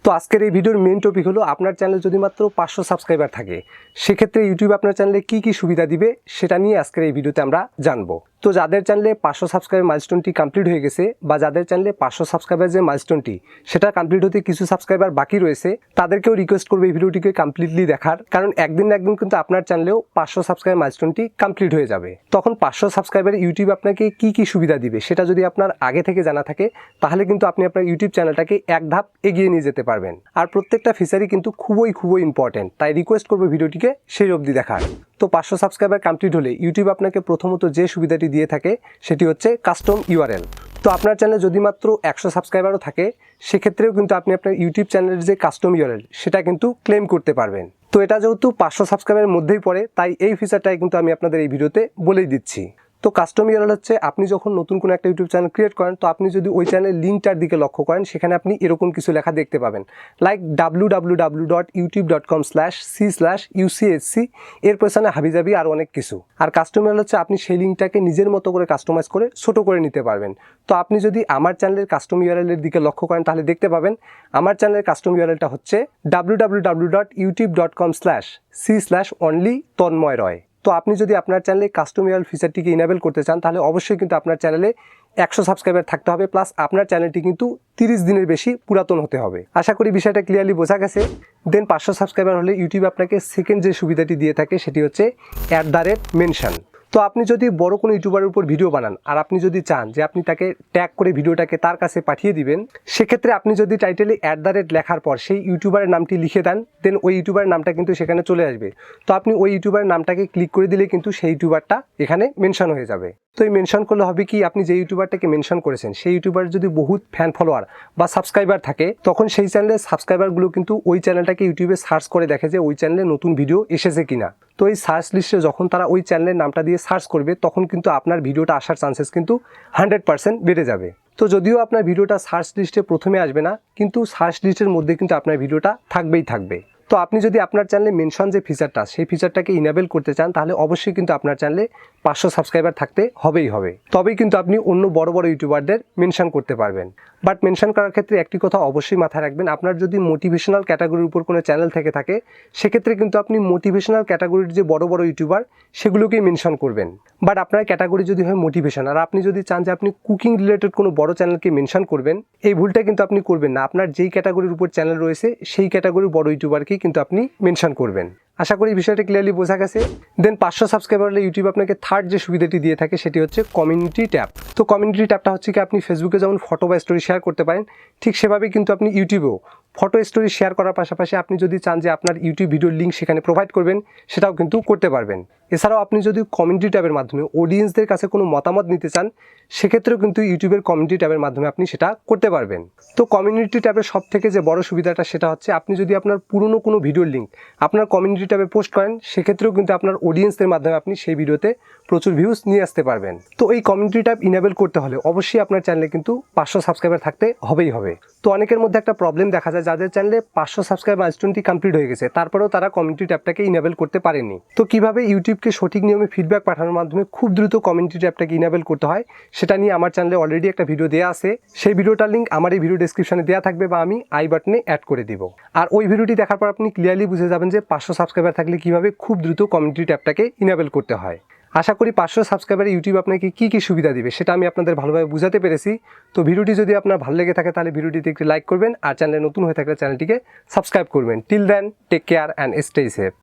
তো আজকের এই ভিডিওর মেইন টপিক হলো আপনার চ্যানেলে যদি মাত্র 500 সাবস্ক্রাইবার থাকে সেক্ষেত্রে ইউটিউব আপনার চ্যানেলে কি কি সুবিধা দিবে সেটা নিয়ে আজকের এই ভিডিওতে আমরা জানবো। তো যাদের চ্যানেলে 500 সাবস্ক্রাইবার মাইলস্টোনটি কমপ্লিট হয়ে গেছে বা যাদের চ্যানেলে 500 সাবস্ক্রাইবার যে মাইলস্টোনটি সেটা কমপ্লিট হতে কিছু সাবস্ক্রাইবার বাকি রয়েছে তাদেরকেও রিকোয়েস্ট করবে এই ভিডিওটিকে কমপ্লিটলি দেখার, কারণ একদিন না একদিন কিন্তু আপনার চ্যানেলেও 500 সাবস্ক্রাইবার মাইলস্টোনটি কমপ্লিট হয়ে যাবে। তখন 500 সাবস্ক্রাইবার ইউটিউব আপনাকে কি কি সুবিধা দিবে সেটা যদি আপনার আগে থেকে জানা থাকে তাহলে কিন্তু আপনি আপনার ইউটিউব চ্যানেলটাকে এক ধাপ এগিয়ে নিয়ে যেতে পারবেন। আর প্রত্যেকটা ফিচারই কিন্তু খুবই ইম্পর্টেন্ট, তাই রিকোয়েস্ট করবো ভিডিওটিকে সেই অবধি দেখার। তো 500 সাবস্ক্রাইবার কমপ্লিট হলে ইউটিউব আপনাকে প্রথমত যে সুবিধাটি দিয়ে থাকে সেটি হচ্ছে কাস্টম ইউআরএল। তো আপনার চ্যানেলে যদি মাত্র 100 সাবস্ক্রাইবারও থাকে সেক্ষেত্রেও কিন্তু আপনি আপনার ইউটিউব চ্যানেলের যে কাস্টম ইউআরএল সেটা কিন্তু ক্লেম করতে পারবেন। তো এটা যেহেতু 500 সাবস্ক্রাইবারের মধ্যেই পড়ে তাই এই ফিচারটাই কিন্তু আমি আপনাদের এই ভিডিওতে বলেই দিচ্ছি। তো কাস্টম ইউআরএল হচ্ছে আপনি যখন নতুন কোনো একটা ইউটিউব চ্যানেল ক্রিয়েট করেন তো আপনি যদি ওই চ্যানেলের লিঙ্কটার দিকে লক্ষ্য করেন সেখানে আপনি এরকম কিছু লেখা দেখতে পাবেন, লাইক www.youtube.com/c/uchc, এর পেছনে হাবিজাবি আর অনেক কিছু। আর কাস্টম ইউআরএল হচ্ছে আপনি সেই লিঙ্কটাকে নিজের মতো করে কাস্টমাইজ করে ছোট করে নিতে পারবেন। তো আপনি যদি আমার চ্যানেলের কাস্টম ইউআরএল এর দিকে লক্ষ্য করেন তাহলে দেখতে পাবেন আমার চ্যানেলের কাস্টম ইউআরএলটা হচ্ছে www.youtube.com/c/only.tonmoy। তো আপনি যদি আপনার চ্যানেলে কাস্টম ইউআরএল ফিচারটিকে ইনেবল করতে চান তাহলে অবশ্যই কিন্তু আপনার চ্যানেলে 100 সাবস্ক্রাইবার থাকতে হবে, প্লাস আপনার চ্যানেলটি কিন্তু 30 দিনের বেশি পুরাতন হতে হবে। আশা করি বিষয়টা ক্লিয়ারলি বোঝা গেছে। দেন 500 সাবস্ক্রাইবার হলে ইউটিউব আপনাকে সেকেন্ড যে সুবিধাটি দিয়ে থাকে সেটি হচ্ছে @মেনশন। তো আপনি যদি বড় কোনো ইউটিউবারের উপর ভিডিও বানান আর আপনি যদি চান যে আপনি তাকে ট্যাগ করে ভিডিওটাকে তার কাছে পাঠিয়ে দিবেন, সেক্ষেত্রে আপনি যদি টাইটেলে লেখার পর সেই ইউটিউবারের নামটি লিখে দেন দেন ওই ইউটিউবারের নামটা কিন্তু সেখানে চলে আসবে। তো আপনি ওই ইউটিউবারের নামটাকে ক্লিক করে দিলে কিন্তু সেই ইউটিউবারটা এখানে মেনশন হয়ে যাবে। তো এই মেনশন করলে হবে কি, আপনি যে ইউটিউবারটাকে মেনশন করেছেন সেই ইউটিউবারের যদি বহুত ফ্যান ফলোয়ার বা সাবস্ক্রাইবার থাকে তখন সেই চ্যানেলের সাবস্ক্রাইবারগুলো কিন্তু ওই চ্যানেলটাকে ইউটিউবে সার্চ করে দেখে যে ওই চ্যানেলে নতুন ভিডিও এসেছে কিনা। তো এই সার্চ লিস্টে যখন তারা ওই চ্যানেলের নামটা দিয়ে সার্চ করবে তখন কিন্তু আপনার ভিডিওটা আসার চান্সেস কিন্তু 100% বেড়ে যাবে। তো যদিও আপনার ভিডিওটা সার্চ লিস্টে প্রথমে আসবে না কিন্তু সার্চ লিস্টের মধ্যে কিন্তু আপনার ভিডিওটা থাকবে। তো আপনি যদি আপনার চ্যানেলে মেনশন যে ফিচারটা সেই ফিচারটাকে ইনেবল করতে চান তাহলে অবশ্যই কিন্তু আপনার চ্যানেলে 500 সাবস্ক্রাইবার থাকতে হবেই। তবেই কিন্তু আপনি অন্য বড় ইউটিউবারদের মেনশন করতে পারবেন। বাট মেনশন করার ক্ষেত্রে একটি কথা অবশ্যই মাথায় রাখবেন, আপনার যদি মোটিভেশনাল ক্যাটাগরির উপর কোনো চ্যানেল থেকে থাকে সেক্ষেত্রে কিন্তু আপনি মোটিভেশনাল ক্যাটাগরির যে বড় ইউটিউবার সেগুলোকেই মেনশন করবেন। বাট আপনার ক্যাটাগরি যদি হয় মোটিভেশন আর আপনি যদি চান যে আপনি কুকিং রিলেটেড কোনো বড় চ্যানেলকে মেনশন করবেন, এই ভুলটা কিন্তু আপনি করবেন না। আপনার যেই ক্যাটাগরির উপর চ্যানেল রয়েছে সেই ক্যাটাগরির বড় ইউটিউবারকেই কিন্তু আপনি মেনশন করবেন। আশা করি বিষয়টা ক্লিয়ারলি বোঝা গেছে। দেন 500 সাবস্ক্রাইবার হলে ইউটিউব আপনাকে থার্ড যে সুবিধাটি দিয়ে থাকে সেটি হচ্ছে কমিউনিটি ট্যাব। তো কমিউনিটি ট্যাবটা হচ্ছে কি, আপনি ফেসবুকে যেমন ফটো বা স্টোরি শেয়ার করতে পারেন ঠিক সেভাবেই কিন্তু আপনি ইউটিউবেও ফটো স্টোরি শেয়ার করার পাশাপাশি আপনি যদি চান যে আপনার ইউটিউব ভিডিওর লিঙ্ক সেখানে প্রোভাইড করবেন সেটাও কিন্তু করতে পারবেন। এছাড়াও আপনি যদি কমিউনিটি ট্যাবের মাধ্যমে অডিয়েন্সদের কাছে কোনো মতামত নিতে চান সেক্ষেত্রেও কিন্তু ইউটিউবের কমিউনিটি ট্যাবের মাধ্যমে আপনি সেটা করতে পারবেন। তো কমিউনিটি ট্যাবের সব থেকে যে বড় সুবিধাটা সেটা হচ্ছে আপনি যদি আপনার পুরনো কোনো ভিডিওর লিঙ্ক আপনার কমিউনিটি ট্যাবে পোস্ট করেন সেক্ষেত্রেও কিন্তু আপনার অডিয়েন্সদের মাধ্যমে আপনি সেই ভিডিওতে প্রচুর ভিউজ নিয়ে আসতে পারবেন। তো এই কমিউনিটি ট্যাব ইনেবল করতে হলে অবশ্যই আপনার চ্যানেলে কিন্তু 500 সাবস্ক্রাইবার থাকতে হবেই। তো অনেকের মধ্যে একটা প্রবলেম দেখা যায়, যাদের চ্যানেলে 500 সাবস্ক্রাইবার মাইলস্টোনটি কমপ্লিট হয়ে গেছে তারপরেও তারা কমিউনিটি ট্যাবটাকে ইনেবল করতে পারেনি। তো কিভাবে ইউটিউবকে সঠিক নিয়মে ফিডব্যাক পাঠানোর মাধ্যমে খুব দ্রুত কমিউনিটি ট্যাবটাকে ইনেবল করতে হয় সেটা নিয়ে আমার চ্যানেলে অলরেডি একটা ভিডিও দেওয়া আছে। সেই ভিডিওটার লিঙ্ক আমার এই ভিডিও ডেসক্রিপশনে দেওয়া থাকবে বা আমি আই বাটনে অ্যাড করে দিব। আর ওই ভিডিওটি দেখার পর আপনি ক্লিয়ারলি বুঝে যাবেন যে 500 সাবস্ক্রাইবার থাকলে কিভাবে খুব দ্রুত কমিউনিটি ট্যাবটাকে ইনেবল করতে হয়। আশা করি 500 সাবস্ক্রাইবারে ইউটিউব আপনাকে কি কি সুবিধা দিবে সেটা আমি আপনাদের ভালোভাবে বুঝাতে পেরেছি। তো ভিডিওটি যদি আপনার ভালো লেগে থাকে তাহলে ভিডিওটিতে একটি লাইক করবেন আর চ্যানেলে নতুন হয়ে থাকলে চ্যানেলটিকে সাবস্ক্রাইব করবেন। Till then take care and stay safe.